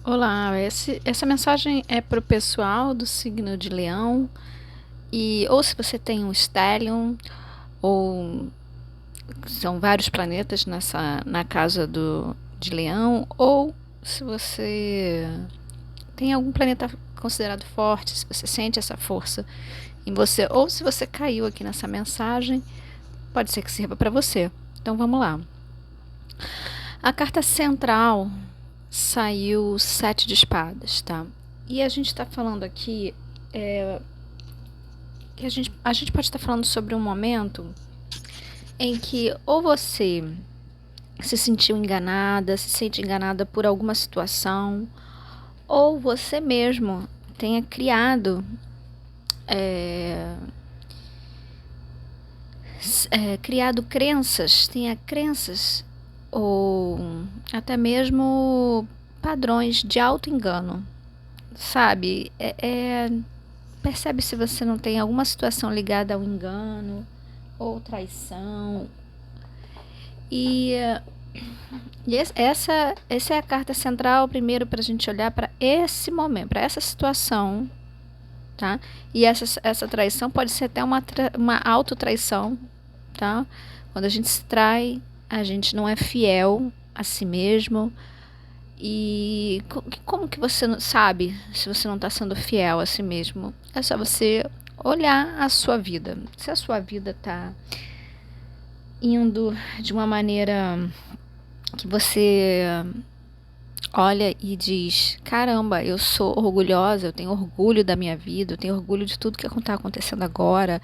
Olá, essa mensagem é para o pessoal do signo de Leão, e ou se você tem um stellium, ou são vários planetas na casa de Leão, ou se você tem algum planeta considerado forte, se você sente essa força em você, ou se você caiu aqui nessa mensagem, pode ser que sirva para você. Então vamos lá. A carta central saiu Sete de Espadas, tá? E a gente está falando aqui que a gente pode estar falando sobre um momento em que ou você se sentiu enganada, se sente enganada por alguma situação, ou você mesmo tenha criado crenças, tenha crenças ou até mesmo padrões de auto-engano, sabe? Percebe se você não tem alguma situação ligada ao engano ou traição. E, essa é a carta central, primeiro, para a gente olhar para esse momento, para essa situação, tá? E essa traição pode ser até uma autotraição, tá? Quando a gente se trai, a gente não é fiel a si mesmo. E como que você sabe se você não está sendo fiel a si mesmo? É só você olhar a sua vida. Se a sua vida está indo de uma maneira que você olha e diz: caramba, eu sou orgulhosa, eu tenho orgulho da minha vida, eu tenho orgulho de tudo que está acontecendo agora.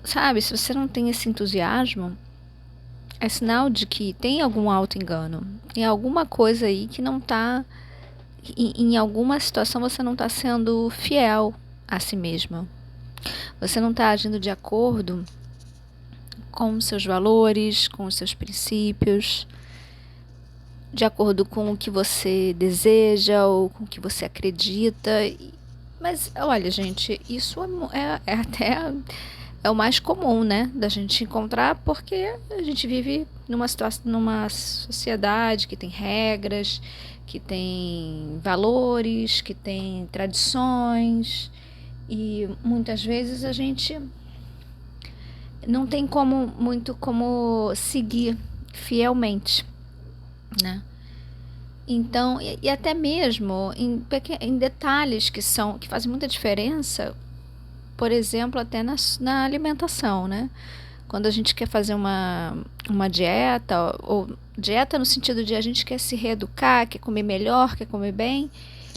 Sabe, se você não tem esse entusiasmo, é sinal de que tem algum auto-engano. Tem alguma coisa aí que não está. Em alguma situação você não está sendo fiel a si mesmo. Você não está agindo de acordo com os seus valores, com os seus princípios, de acordo com o que você deseja ou com o que você acredita. Mas olha, gente, isso é até o mais comum, né, da gente encontrar, porque a gente vive numa sociedade que tem regras, que tem valores, que tem tradições, e muitas vezes a gente não tem muito como seguir fielmente, né? Então, e até mesmo em detalhes que fazem muita diferença, por exemplo, até na alimentação, né? Quando a gente quer fazer uma dieta, ou dieta no sentido de a gente quer se reeducar, quer comer melhor, quer comer bem,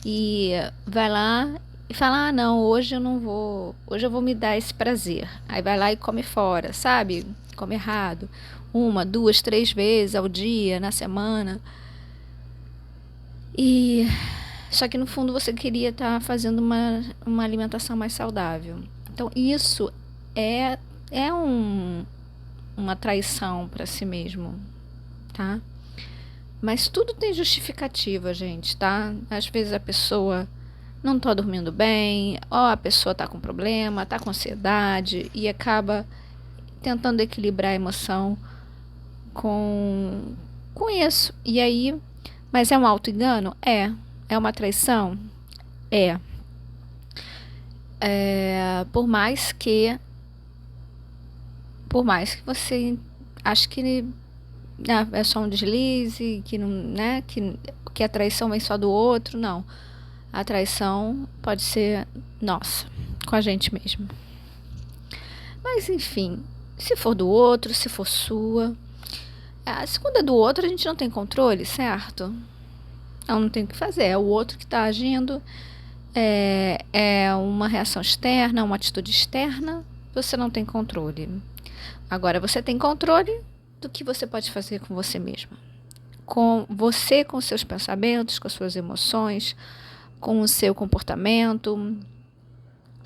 e vai lá e fala: ah, não, hoje eu não vou, hoje eu vou me dar esse prazer. Aí vai lá e come fora, sabe? Come errado. Uma, duas, três vezes ao dia, na semana. E só que no fundo você queria estar fazendo uma alimentação mais saudável. Então isso é, é uma traição para si mesmo, tá? Mas tudo tem justificativa, gente, tá? Às vezes a pessoa não tá dormindo bem, ou a pessoa tá com problema, tá com ansiedade e acaba tentando equilibrar a emoção com, com isso. E aí, mas é um auto-engano? É. É uma traição? É. Por mais que você ache que é só um deslize, que não, né, que a traição vem só do outro, não. A traição pode ser nossa, com a gente mesmo. Mas enfim, se for do outro, se for sua, a segunda é do outro, a gente não tem controle, certo? Ela não tem o que fazer, é o outro que está agindo, é uma reação externa, uma atitude externa, você não tem controle. Agora você tem controle do que você pode fazer com você mesma. Com você, com seus pensamentos, com as suas emoções, com o seu comportamento,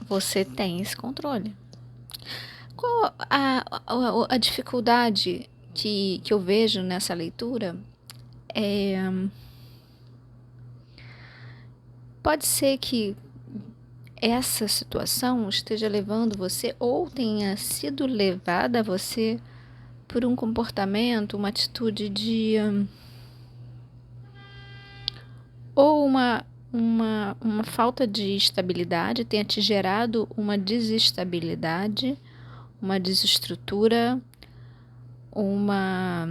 você tem esse controle. Qual a dificuldade que eu vejo nessa leitura? Pode ser que essa situação esteja levando você ou tenha sido levada a você por um comportamento, uma atitude ou uma falta de estabilidade tenha te gerado uma desestabilidade, uma desestrutura, uma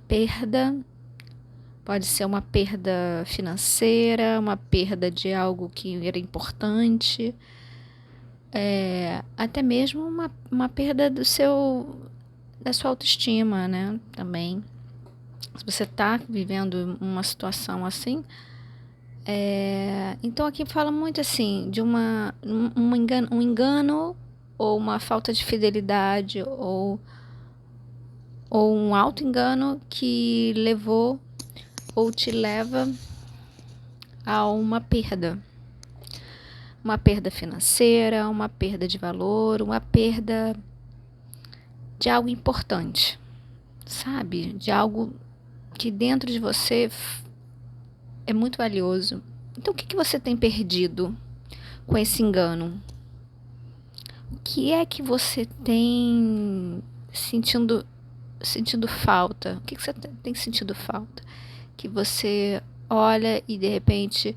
perda. Pode ser uma perda financeira, uma perda de algo que era importante, até mesmo uma perda da sua autoestima, né? Também. Se você está vivendo uma situação assim, então aqui fala muito assim de um engano ou uma falta de fidelidade ou um auto-engano que levou ou te leva a uma perda financeira, uma perda de valor, uma perda de algo importante, sabe? De algo que dentro de você é muito valioso. Então, o que você tem perdido com esse engano? O que é que você tem sentindo falta? O que você tem sentido falta? Que você olha e de repente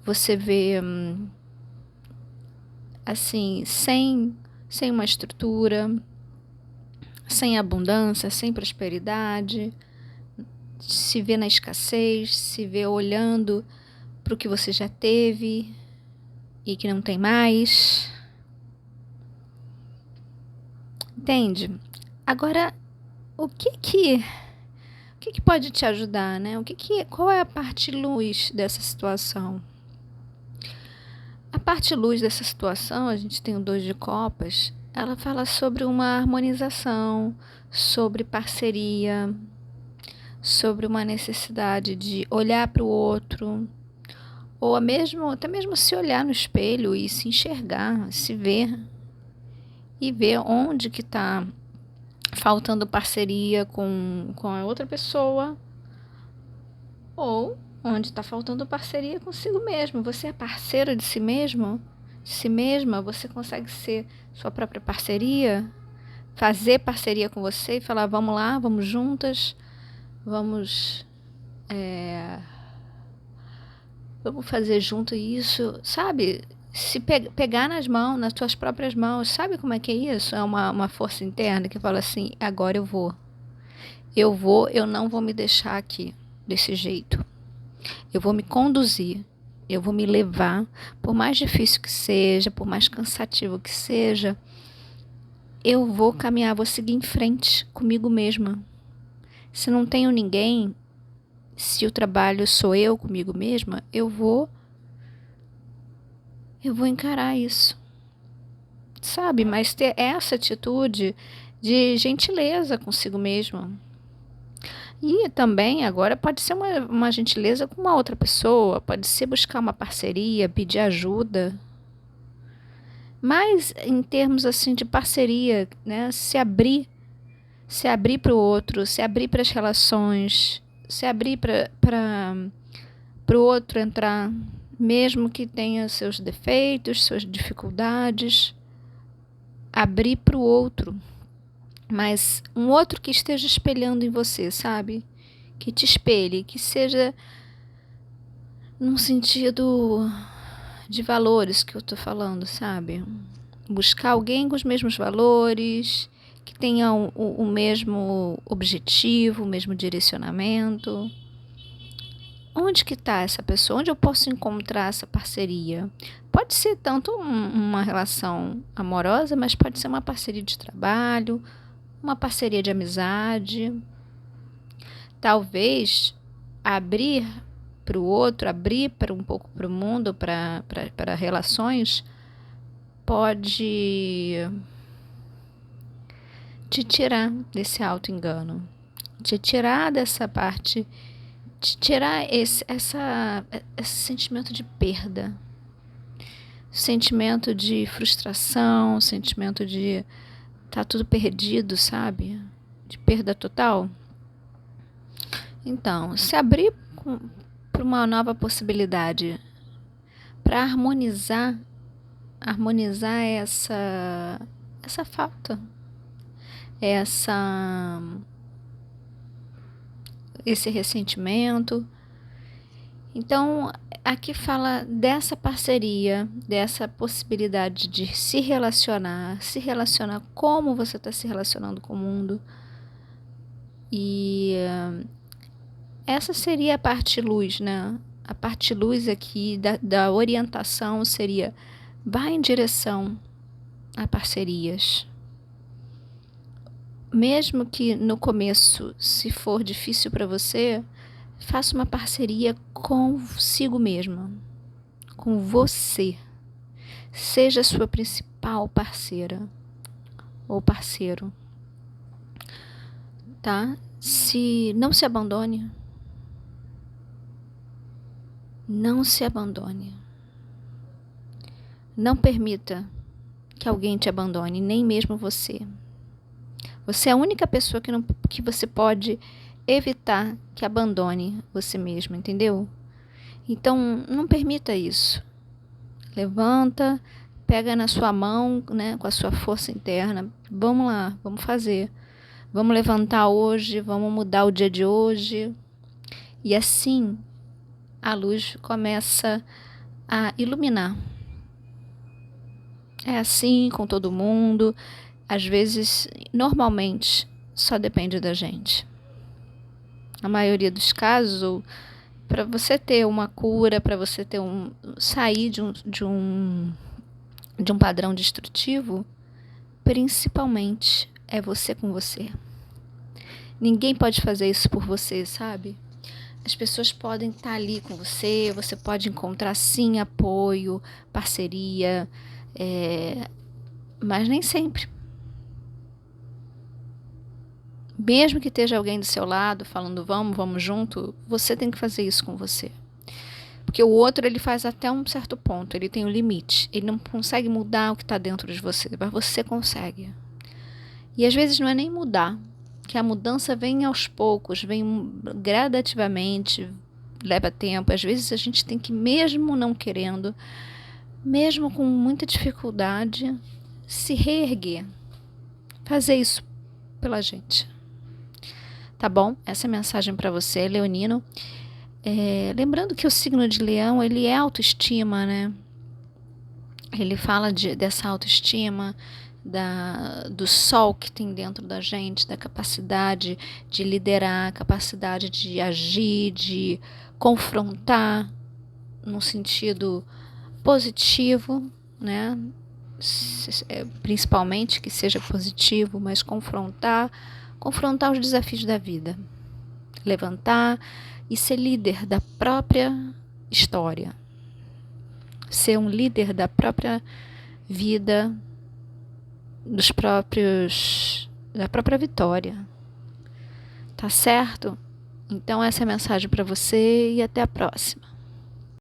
você vê assim, sem uma estrutura, sem abundância, sem prosperidade, se vê na escassez, se vê olhando para o que você já teve e que não tem mais. Entende? Agora, o que pode te ajudar, né? Qual é a parte luz dessa situação? A parte luz dessa situação, a gente tem o 2 de copas, ela fala sobre uma harmonização, sobre parceria, sobre uma necessidade de olhar para o outro, ou até mesmo se olhar no espelho e se enxergar, se ver e ver onde que está faltando parceria com a outra pessoa, ou onde está faltando parceria consigo mesmo. Você é parceiro de si mesmo? De si mesma? Você consegue ser sua própria parceria? Fazer parceria com você e falar, vamos lá, vamos juntas, vamos vamos fazer junto isso, sabe? Se pegar nas tuas próprias mãos, sabe como é que é isso? É uma força interna que fala assim, agora eu vou. Eu não vou me deixar aqui desse jeito. Eu vou me conduzir, eu vou me levar, por mais difícil que seja, por mais cansativo que seja, eu vou caminhar, vou seguir em frente comigo mesma. Se não tenho ninguém, se o trabalho sou eu comigo mesma, eu vou encarar isso, sabe? Mas ter essa atitude de gentileza consigo mesma. E também agora pode ser uma gentileza com uma outra pessoa, pode ser buscar uma parceria, pedir ajuda. Mas em termos assim de parceria, né? Se abrir para o outro, se abrir para as relações, se abrir para o outro entrar, mesmo que tenha seus defeitos, suas dificuldades, abrir para o outro. Mas um outro que esteja espelhando em você, sabe? Que te espelhe, que seja num sentido de valores que eu tô falando, sabe? Buscar alguém com os mesmos valores, que tenha o mesmo objetivo, o mesmo direcionamento. Onde que está essa pessoa? Onde eu posso encontrar essa parceria? Pode ser tanto uma relação amorosa, mas pode ser uma parceria de trabalho, uma parceria de amizade. Talvez abrir para o outro, abrir para um pouco para o mundo, para relações, pode te tirar desse auto-engano, te tirar dessa parte, te tirar esse sentimento de perda, sentimento de frustração, sentimento de tá tudo perdido, sabe? De perda total. Então, se abrir para uma nova possibilidade, para harmonizar essa falta, esse ressentimento Então, aqui fala dessa parceria, dessa possibilidade de se relacionar como você está se relacionando com o mundo. E essa seria a parte luz, né? A parte luz aqui da orientação seria: vá em direção a parcerias. Mesmo que no começo, se for difícil para você, faça uma parceria consigo mesma, com você. Seja a sua principal parceira ou parceiro, tá? Não se abandone. Não se abandone. Não permita que alguém te abandone, nem mesmo você. Você é a única pessoa que você pode evitar que abandone você mesmo, entendeu? Então, não permita isso. Levanta, pega na sua mão, né, com a sua força interna. Vamos lá, vamos fazer. Vamos levantar hoje, vamos mudar o dia de hoje. E assim, a luz começa a iluminar. É assim com todo mundo. Às vezes, normalmente, só depende da gente. Na maioria dos casos, para você ter uma cura, para você ter sair de um padrão destrutivo, principalmente é você com você. Ninguém pode fazer isso por você, sabe? As pessoas podem estar ali com você, você pode encontrar sim apoio, parceria, mas nem sempre. Mesmo que esteja alguém do seu lado falando vamos junto, você tem que fazer isso com você. Porque o outro, ele faz até um certo ponto, ele tem um limite. Ele não consegue mudar o que está dentro de você, mas você consegue. E às vezes não é nem mudar, que a mudança vem aos poucos, vem gradativamente, leva tempo. Às vezes a gente tem que, mesmo não querendo, mesmo com muita dificuldade, se reerguer. Fazer isso pela gente. Tá bom? Essa é a mensagem para você, leonino. Lembrando que o signo de Leão, ele é autoestima, né? Ele fala dessa autoestima, do sol que tem dentro da gente, da capacidade de liderar, capacidade de agir, de confrontar num sentido positivo, né? Principalmente que seja positivo, mas confrontar os desafios da vida, levantar e ser líder da própria história, ser um líder da própria vida, da própria vitória. Tá certo? Então essa é a mensagem para você e até a próxima.